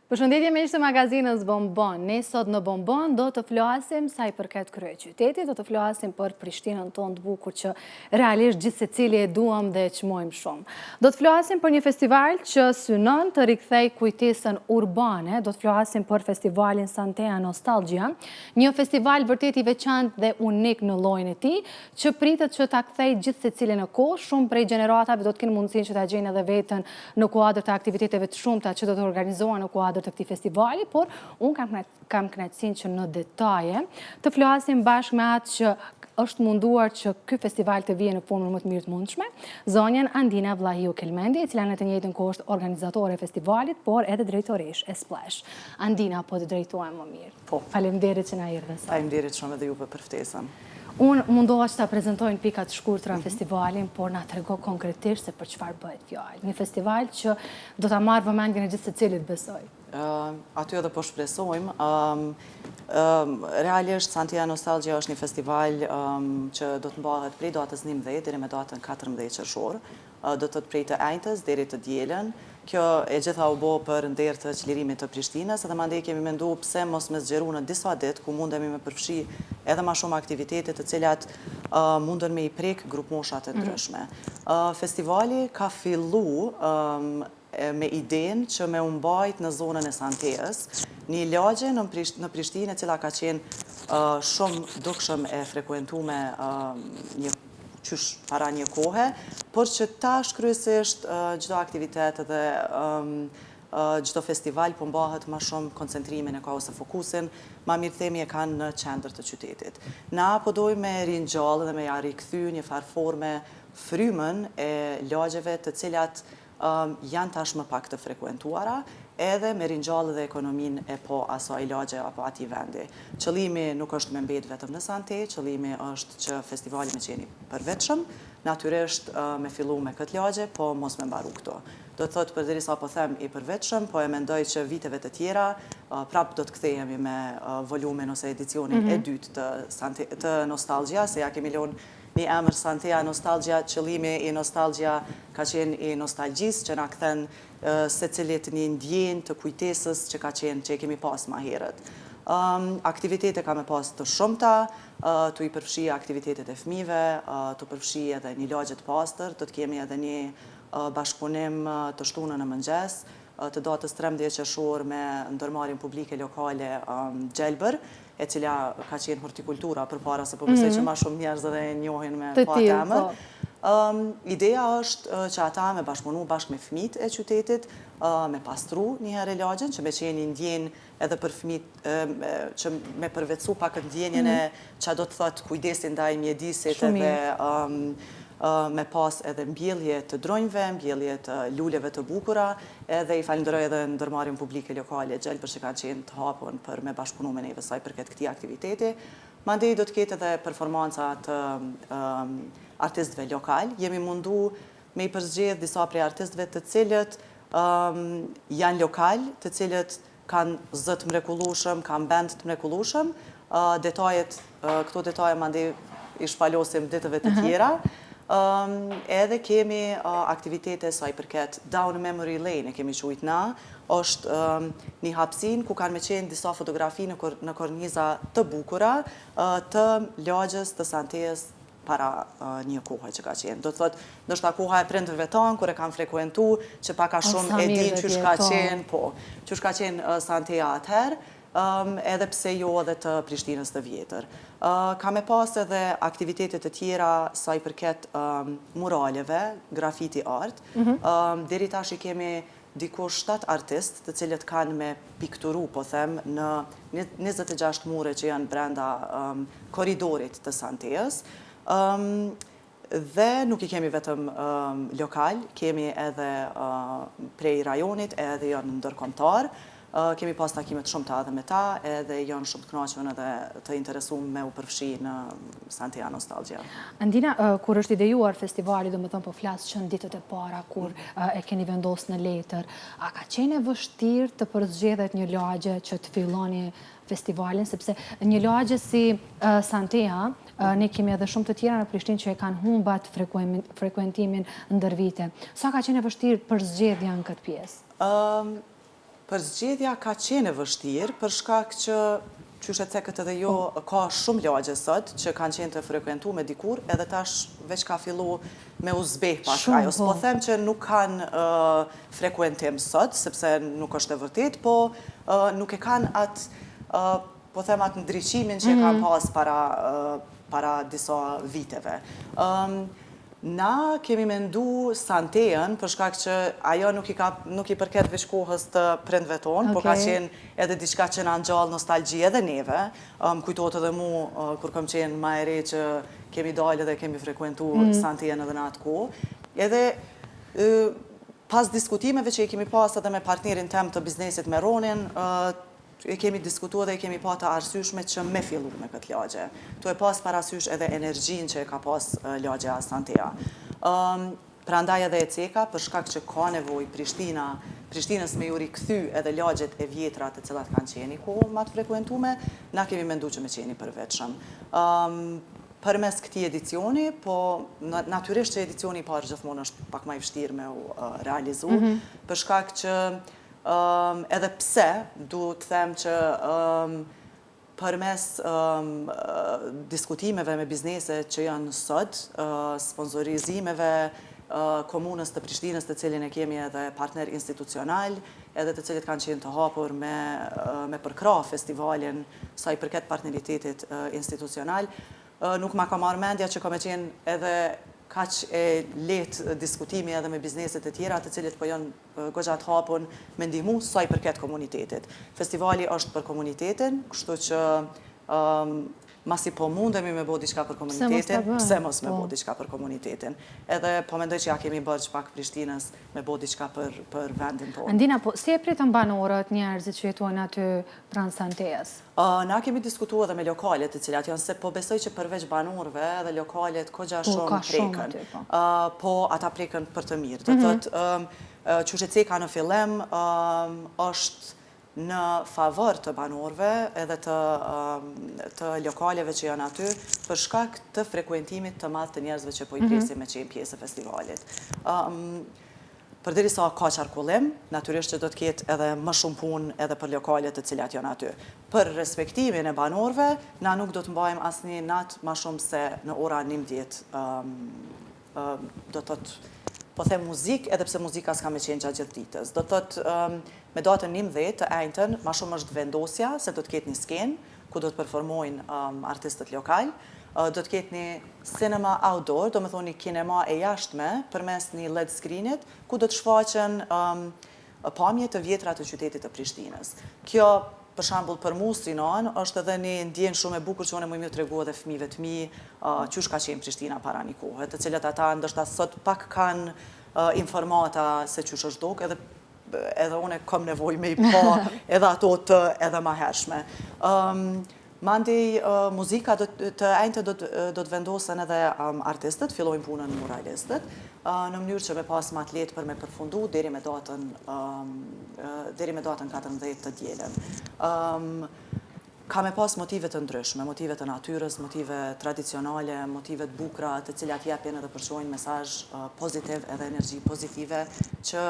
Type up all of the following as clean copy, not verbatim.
Përshëndetje miq të magazinës Bonbon. Ne sot në Bonbon do të flasim sa i përket kryeqytetit, do të flasim për Prishtinën tonë të bukur që realisht gjithë secili e duam dhe e çmojmë shumë. Do të flasim për një festival që synon të rikthej kujtesën urbane, do të flasim për festivalin Santea Nostalgia, një festival vërtet i veçantë dhe unik në llojin e tij, që pritet që ta kthejë gjithë secilin në kohë. Shumë prej gjeneratave do të kenë mundësinë që ta gjejnë edhe veten në kuadër të aktiviteteve të shumta që do të organizohen në kuadër të këtij festivali, por unë kam kënaqësinë që në detaje të flasim bashkë me atë që është munduar që ky festival të vijë në formën më të mirë të mundshme, zonjën Andina Vllahiu Kelmendi, e cila në të njëjtën kohë është organizatore e festivalit, por edhe drejtoresh e Splash. Andina, po të drejtohem më mirë. Po. Faleminderit që na erdhe sot. Faleminderit shumë edhe juve për ftesën. Unë mundoha që ta prezentojnë pikat shkurtra festivalin, por na trego konkretisht se për çfarë bëhet fjalë. Një festival që do ta marrë vëmendjen e gjithë secilit, besoj. Aty edhe po shpresojmë. Realisht Santea Nostalgia është një festival që do të mbahet prej datës 11 deri me datën 14 qershor. Do të prej të enjtës deri të dielën. Kjo e gjitha u bo për nder të çlirimit të Prishtinës, edhe mandej kemi mendu pse mos me zgjeru në disa ditë ku mundemi me përfshi edhe ma shumë aktivitete të cilat mundën me i prek grupmoshat e ndryshme. Festivali ka fillu me idenë që me umbajt në zonën e Santeës, një lagje në Prishtinë e cila ka qenë shumë dukshëm e frekuentume një qysh para një kohe, por që tash kryesisht çdo aktivitet dhe çdo festival po mbahet ma shumë koncentrimin e ka ose fokusin, ma mirë themi e kanë në qendër të qytetit. Na po dojmë me ringjallë dhe me ja rikthy një farë forme frymën e lagjeve të cilat janë tash më pak të frekuentuara, edhe me ringjallë dhe ekonomin e po asaj lagje apo ati vendi. Qëllimi nuk është me mbet vetëm në Sante, qëllimi është që festivali me qeni përvetshëm, natyrisht me fillu me këtë lagje, po mos me mbaru këto. Do të thotë përderisa po them i përvetshëm, po e mendoj që viteve të tjera prap do të kthehemi me volumin ose edicionin e dytë të Nostalgia, se ja kemi lënë një emër Santea Nostalgia, qëllimi i Nostalgia ka qenë i nostalgjisë që na kthen secilit një ndjenjë të kujtesës që ka qenë që e kemi pas ma herët. Aktivitete ka me pas të shumta, të i përfshi aktivitetet e fëmijëve, të përfshi edhe një lagje të pastër, të kemi edhe një bashkëpunim të shtunën në mëngjes, të datës 13 qershor me ndërmarrjen publike lokale Gjelbër, e cila ka qenë hortikultura përpara se po besoj që ma shumë njerëz edhe e njohin me pa temën. Ideja është që ata me bashkëpunu bashkë me fëmijët e qytetit, me pastru një herë lagjen, që me qenë një ndjenjë edhe për fëmijët, që me përvetësu pak ndjenjën e që do të thotë kujdesin ndaj mjedisit edhe me pas edhe mbjellje të dronjve, mbjellje të luleve të bukura, edhe i falenderoj edhe ndërmarrjen publike lokale Gjelbër që kanë qenë të hapur për me bashkëpunu me neve saj përket këtij aktiviteti. Mandej do të ketë edhe performanca të artistëve lokal. Jemi mundu me i përzgjedh disa prej artistëve të cilët janë lokal, të cilët kanë zë të mrekullueshëm, kanë band të mrekullueshëm. Këto detaje mandej i shpalosim ditëve të tjera. Edhe kemi aktivitete sa i përket Down Memory Lane, e kemi quajt na, është një hapësinë ku kanë me qenë disa fotografi në korniza të bukura të lagjes të Santeës para një kohë që ka qenë. Do të thotë, ndoshta koha e prindërve tanë, kur e kanë frekuentu, që paka shumë e din qysh ka qenë, po, qysh ka qenë Santea atëherë, edhe pse jo edhe të Prishtinës të vjetër. Ka me pas edhe aktivitetet të tjera sa i përket muraleve, graffiti art. Deri tash i kemi dikush 7 artist të cilët kanë me pikturu, po them, në 26 mure që janë brenda koridorit të Santeës. Dhe nuk i kemi vetëm lokal, kemi edhe prej rajonit, edhe janë ndërkombëtar. Kemi pas takimet shumë të edhe me ta, edhe janë shumë të kënaqur edhe të interesuar me u përfshi në Santea Nostalgia. Andina, kur është idejuar festivali, do më thënë po flasë që në ditët e para, kur e keni vendosur në letër, a ka qenë e vështirë të përzgjedhet një lagje që të filloni festivalin, sepse një lagje si Santea, ne kemi edhe shumë të tjera në Prishtinë që e kanë humbat frekuentimin ndër vite. Sa ka qenë e vështirë përzgjedhja në këtë pjesë? Përzgjedhja ka qenë e vështirë, për shkak që qyshe cekët edhe jo, ka shumë lagje sot që kanë qenë të frekuentu me dikur, edhe tash veç ka fillu me u zbeh pak ajo. S'po them që nuk kanë frekuentim sot, sepse nuk është e vërtet, po nuk e kanë atë, po them atë ndriqimin që e kanë pas para disa viteve. Na kemi mendu Santeën, për shkak që ajo nuk i përket veç kohës të prindve tonë, por ka qenë edhe diçka që na ngjall nostalgji edhe neve. Kujtohet edhe mu, kur kam qenë ma e re që kemi dalë dhe kemi frekuentu Santeën edhe në atë kohë. Edhe pas diskutimeve që i kemi pas edhe me partnerin tem të biznesit me Ronin, e kemi diskutuar dhe e kemi pa të arsyeshme që me fillu me këtë lagje. Tu e pas parasysh edhe energjin që e ka pas lagja Santea. Prandaj edhe e ceka, për shkak që ka nevojë Prishtinës me ju rikthy edhe lagjet e vjetra të cilat kanë qeni kohë ma të frekuentume, na kemi mendu që me qeni përveçëm. Përmes këtij edicioni, po natyrisht që edicioni i parë gjithmonë është pak ma i vështirë me u realizu, për shkak që edhe pse, du të them që përmes diskutimeve me biznese që janë sot, sponsorizimeve komunës të Prishtinës, të cilin e kemi edhe partner institucional, edhe të cilit kanë qenë të hapur me përkra festivalin sa i përket partneritetit institucional, nuk ma ka marrë mendja që ka me qenë edhe kaq e letë diskutimi edhe me bizneset e tjera të cilit po janë goxhat hapun me ndihmu sa i përket komunitetit. Festivali është për komunitetin, kështu që masi po mundemi me bo diçka për komunitetin, pse mos me bo diçka për komunitetin. Edhe po mendoj që ja kemi bërë pak Prishtinës me bo diçka për vendin tonë. Andina, po si e pritën banorët njerëzit që jetojnë aty pranë Santeës? Na kemi diskutuar edhe me lokalet të cilat janë, se po besoj që përveç banorëve edhe lokalet kogja shumë prekën. Po ata prekën për të mirë. Do thotë, qyshe ceka në fillim është në favor të banorëve edhe të lokaleve që janë aty, për shkak të frekuentimit të madh të njerëzve që po i presim me qenë pjesë e festivalit. Përderisa ka qarkullim, natyrisht që do të ketë edhe më shumë punë edhe për lokalet të cilat janë aty. Për respektimin e banorëve, na nuk do të mbajmë asnjë natë më shumë se në ora 19, do të thotë, po them muzik, edhe pse muzika s'ka me qenë gjatë gjithë ditës. Do të thotë, me datën 19 të enjtën, ma shumë është vendosja, se do të ketë një skenë, ku do të performojnë artistët lokal, do të ketë një cinema outdoor, do me thonë një kinema e jashtme, përmes një LED screenit, ku do të shfaqen pamje të vjetra të qytetit të Prishtinës. Kjo, për shembull, për mu Sinan, është edhe një ndjenë shumë e bukur që unë më të regu edhe fëmijëve të mi, qysh ka qenë Prishtina para një kohë, të cilët ata ndoshta sot pak kanë informata se qysh është dok, edhe unë kam nevojë me i pa edhe ato të edhe ma hershme. Mandej muzika të enjtë do të vendosen edhe artistët, fillojnë punën muralistët, në mënyrë që me pas ma atlet për me përfundu deri me datën 14 të dielën. Ka me pas motive të ndryshme, motive të natyrës, motive tradicionale, motive të bukra, të cilat japin edhe përshojnë mesazh pozitiv edhe energji pozitive që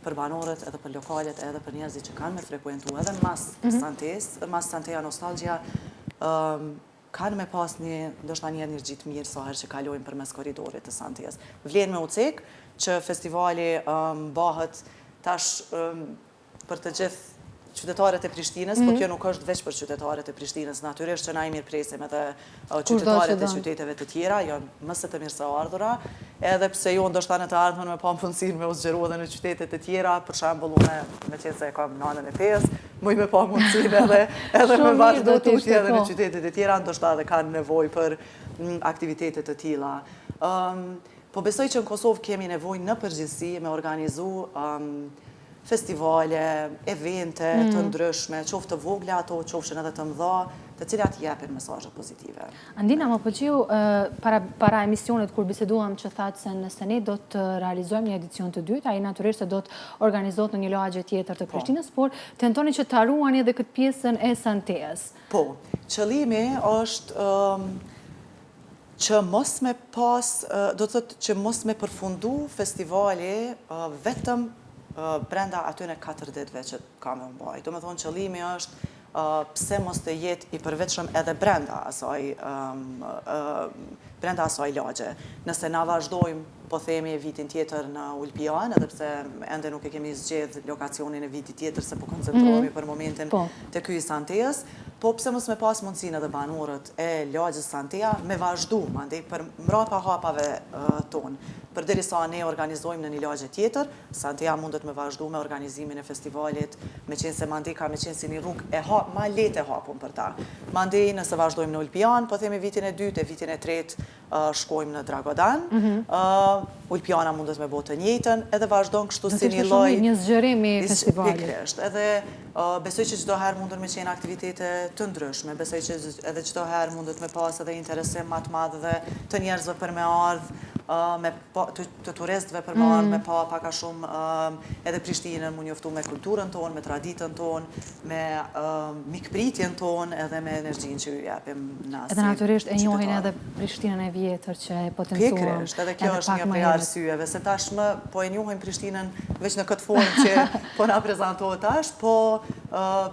për banorët edhe për lokalet edhe për njerëzit që kanë me frekuentu edhe mas Santea Nostalgia, kanë me pas ndoshta një energji të mirë sa herë që kalojnë përmes korridorit të Santeës. Vlen me u cek që festivali bëhet tash për të gjithë qytetarët e Prishtinës, po kjo nuk është veç për qytetarët e Prishtinës, natyrisht që na i mirëpresim edhe qytetarët e qyteteve të tjera, janë mëse të mirë se ardhura, edhe pse jo ndoshta në të ardhmen me pa mundësinë me u zgjeru edhe në qytetet e tjera, për shembull unë me qenë se e kam nanën e Pes, muj me pa mundësinë edhe me vazhdo tutje edhe në qytetet e tjera, ndoshta edhe kanë nevojë për aktivitetet të tilla. Po besoj që në Kosovë kemi nevojë në përgjithësi me organizu festivale, evente të ndryshme, qoftë të vogla ato, qofshin edhe të mëdha, të cilat japin mesazhe pozitive. Andina, më pëlqeu para emisionit kur biseduam që thatë se nëse ne do të realizojmë një edicion të dytë, ai natyrisht se do të organizohet në një lagje tjetër të Prishtinës, por tentoni që ta ruani edhe këtë pjesën e Santeës. Po, qëllimi është që mos me pas, do të thotë që mos me përfundu festivali vetëm brenda atyne 4 ditëve që ka me mbaj. Do me thonë qëllimi është pse mos të jetë i përveçëm edhe brenda asaj lagje. Nëse na vazhdojmë, po themi vitin tjetër në Ulpian, edhe pse ende nuk e kemi zgjedh lokacionin e vitit tjetër, se po koncentrohemi për momentin të ky i Santeas, po pse mos me pas mundësinë edhe banorët e lagjës Santea me vazhdu, mandej për mrapa hapave tonë. Përderisa ne organizojmë në një lagje tjetër, Santea mundet me vazhdu me organizimin e festivalit, me qenë se mandej ka me qenë si një rrugë ma lehtë e hapun për ta. Mandej nëse vazhdojmë në Ulpian, po themi vitin e dytë e vitin e tretë shkojmë në Dragodan, Ulpiana mundet me botë të njëjtën, edhe vazhdojmë kështu si një lloj një zgjerim i festivalit. Pikërisht, edhe besoj që çdo herë mundën me qenë aktivitete të ndryshme, besoj që edhe çdo herë mundet me pas edhe interesim më të madh dhe të njerëzve për me ardhë, të turistëve për me ardhë, me pa paka shumë edhe Prishtinën mu njoftu me kulturën tonë, me traditën tonë, me mikpritjen tonë, edhe me energjinë që ju japim na si Edhe natyrisht e njohin qytetarë. edhe Prishtinën e vjetër që e potencuam. Pikërisht, edhe kjo është një prej arsyeve, se tashmë po e njohin Prishtinën veç në këtë formë që po na prezantohet tash, po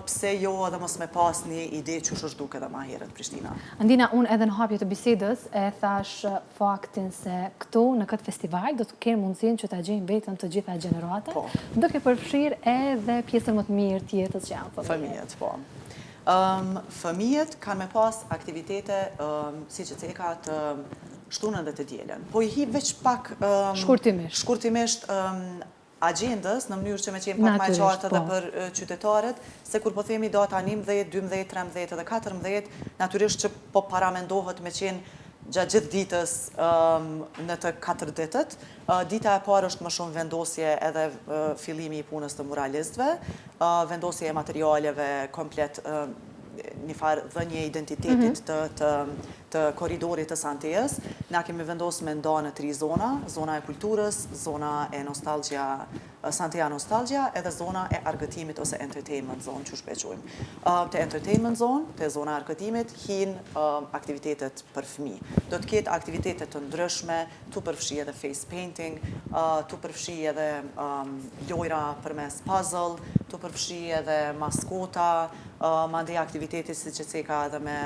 pse jo edhe mos me pas një ide që është duke dhe ma herët Prishtina. Andina, unë edhe në hapje të bisedës e thash faktin se këtu në këtë festival do të kenë mundësinë që ta gjejnë vetëm të gjitha gjeneratat, duke përfshirë edhe pjesën më të mirë të jetës që janë fëmijët. Po. Fëmijët kanë me pas aktivitete si që ceka të shtunën dhe të dielën. Po i hi veç pak shkurtimisht agendës në mënyrë që me qenë pak më qartë edhe për qytetarët, se kur po themi data 11, 12, 13 edhe 14, natyrisht që po paramendohet me qenë gjatë gjithë ditës në të 4 ditët. Dita e parë është më shumë vendosje edhe fillimi i punës të muralistëve, vendosje e materialeve komplet një farë dhënje identitetit të koridorit të Santeas. Na kemi vendosë me nda në 3 zona, zona e kulturës, zona e nostalgia, Santea Nostalgia, edhe zona e argëtimit ose entertainment zone, që shpeqojmë. Të entertainment zone, të zona e argëtimit, hinë aktivitetet për fëmi. Do të ketë aktivitetet të ndryshme, tu përfshi edhe face painting, tu përfshi edhe lojra përmes puzzle, tu përfshi edhe maskota, mandej aktiviteti si që ceka edhe me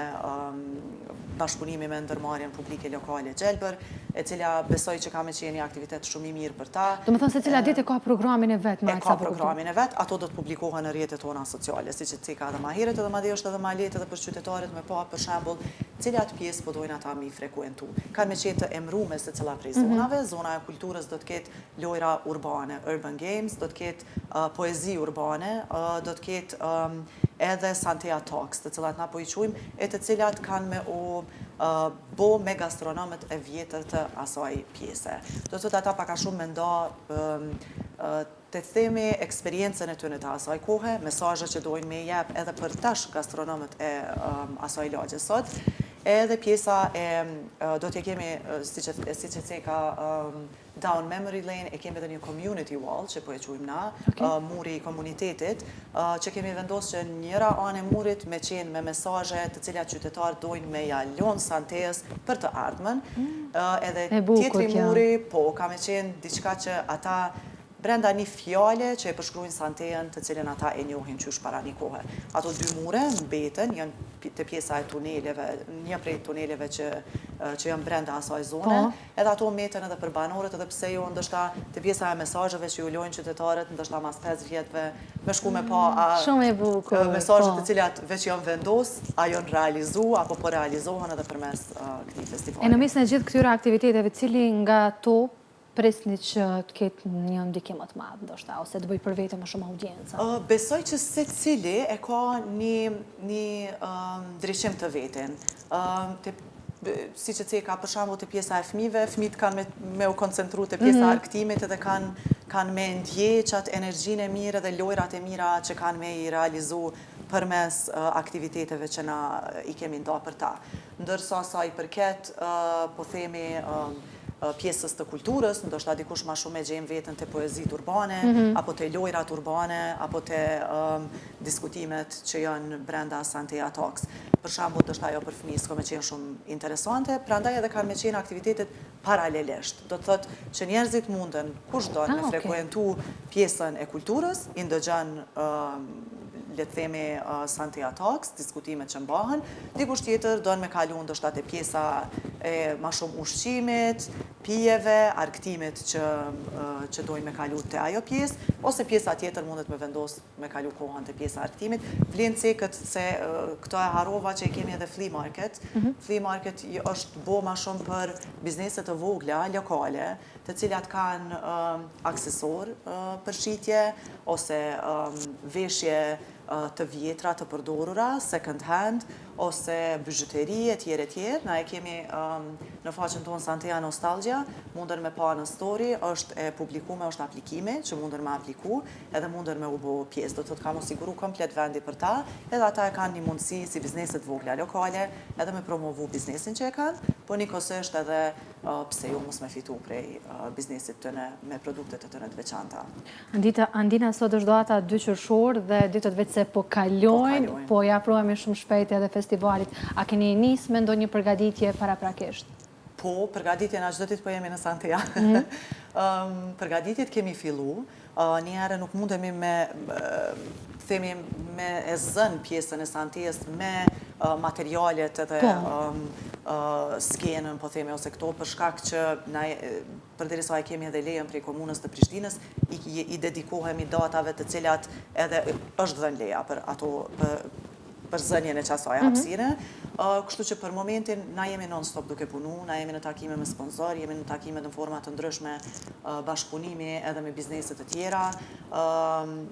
bashkëpunimi me ndërmarrjen publike lokale Gjelbër, e cila besoj që ka me qenë një aktivitet shumë i mirë për ta. Do më thënë se cila ditë ka programin e vetë? Ka programin e vetë, ato do të publikohen në rrjetet tona sociale, si që ceka edhe ma heret edhe ma dhe është edhe ma letë edhe për qytetarët me pa për shembull cilat pjesë po dojnë ata mi frekuentu. Kanë me qenë të emrume se cila prej zonave, zona e kulturës do të ketë lojra urbane, urban games, do të ketë poezi urbane, do të ketë edhe Santea Talks, të cilat na po i quajmë, e të cilat kanë me bo me gastronomët e vjetër të asaj pjese. Do të ata paka shumë me nda të themi eksperiencën e tyre të asaj kohe, mesazhet që dojnë me jep edhe për tash gastronomët e asaj lagje sot, edhe pjesa e do t'je kemi, si që ceka down memory lane, e kemi edhe një community wall, që po e quajmë na, muri i komunitetit, që kemi vendosë që njëra anë e murit me qenë me mesazhe të cilat qytetarë dojnë me ja lënë Santeas për të ardhmen, edhe tjetri muri, po ka me qenë diçka që ata brenda një fjale që e përshkruajnë Santean, të cilën ata e njohin qysh para një kohë. Ato 2 mure mbeten, janë të pjesa e tuneleve, një prej tuneleve që janë brenda asaj zone, edhe ato mbeten edhe për banorët, edhe pse jo ndështa të pjesa e mesazheve që ju lojnë qytetarët, ndështa mas 5 vjetëve, me shku me pa mesazhet të cilat veç janë vendos, a janë realizu, apo po realizohen edhe përmes këtij festivali. E në mes në gjithë këtyre aktiviteteve, cili nga to presni që të ketë një ndikim më të madh, ndoshta, ose të bëj për vete më shumë audiencë? Besoj që secili e ka një ndryshim të veten. Si që ceka për shembull të pjesa e fëmijëve, fëmijët kanë me u koncentru të pjesa e argëtimit edhe kanë me ndje qatë energjinë e mirë dhe lojrat e mira që kanë me i realizu përmes aktiviteteve që na i kemi nda për ta. Ndërsa sa i përket, po themi, pjesës të kulturës, ndoshta dikush ma shumë e gjenë vetën të poezit urbane, apo të lojrat urbane, apo të diskutimet që janë brenda Santea Talks. Për shembull, ndoshta ajo për fëmijë s'ka me qenë shumë interesante, prandaj edhe kanë me qenë aktivitetet paralelisht. Do të thotë që njerëzit munden, kush do me frekuentu pjesën e kulturës, i ndëgjon le të themi Santea Talks, diskutimet që mbahen, dikush tjetër do me kalu ndoshta te pjesa e ma shumë ushqimit, pijeve, arktimit që dojnë me kalu te ajo pjesë, ose pjesa tjetër mundet me vendos me kalu kohën te pjesa arktimit. Vlen cekët se këto e harova që i kemi edhe flea market. Flea market është bo ma shumë për bizneset të vogla, lokale, të cilat kanë aksesor për shitje, ose veshje të vjetra të përdorura, second hand, ose bygjuteri e tjerë. Na e kemi në faqen tonë Santea Nostalgia, mundën me pa në story, është e publikume, është aplikime që mundën me apliku, edhe mundën me u bo pjesë. Do të të kam osiguru komplet vendi për ta, edhe ata e kanë një mundësi si bizneset vogla lokale, edhe me promovu biznesin që e kanë, po njëkohësisht edhe pse ju mos me fitu prej biznesit tëne me produktet të tëne të veçanta. Andina, sot është data 2 qershor dhe ditët vetë se po kalojnë, po ja provemi shumë shpejt edhe festivalit. A keni nisë me ndonjë përgatitje paraprakisht? Po, përgatitje na çdo ditë po jemi në Santea. Përgatitjet kemi fillu. Një herë nuk mundemi me e zën pjesën e Santeas me materialet edhe skenën, po themi, ose këto, për shkak që përderisa e kemi edhe lejen prej komunës të Prishtinës, i dedikohemi datave të cilat edhe është dhënë leja për ato për zënjen e qasaj hapësire. Kështu që për momentin na jemi non-stop duke punu, na jemi në takime me sponsor, jemi në takime në format të ndryshme bashkëpunimi edhe me bizneset të tjera,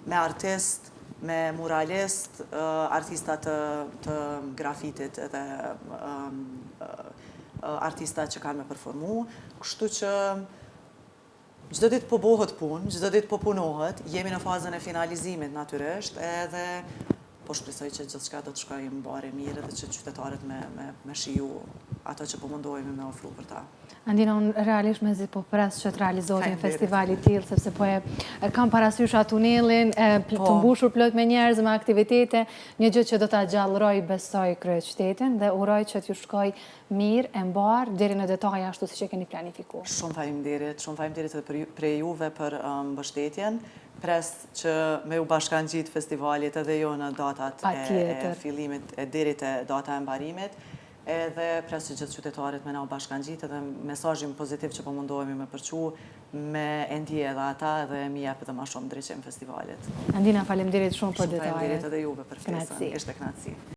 me artist, me muralist, artista të grafitit edhe artista që kanë me performu. Kështu që çdo ditë po bëhet punë, çdo ditë po punohet, jemi në fazën e finalizimit natyrisht, edhe po shpresoj që gjithçka do të shkojë mbare mirë dhe që qytetarët me shiju ato që po mundohemi me ofru për ta. Andina, unë realisht me zi po pres që të realizohet një festival i tillë, sepse po e kam parasysh atë tunelin, të mbushur plot me njerëz, me aktivitete, një gjë që do ta gjallëroj, besoj, kryeqytetin dhe uroj që t'ju shkoj mirë, e mbar, deri në detaje ashtu siç e keni planifikuar. Shumë faleminderit edhe prej juve për mbështetjen. Pres që me u bashkangjit festivalit edhe jo në datat e fillimit e deri te data e mbarimit, edhe pres që gjithë qytetarët me na u bashkangjit edhe mesazhin pozitiv që po mundohemi me përqu, me ndje edhe ata edhe mi jep edhe ma shumë drejtim festivalit. Andina, faleminderit shumë për detajet. Shumë faleminderit edhe juve për ftesën. Ishte kënaqësi.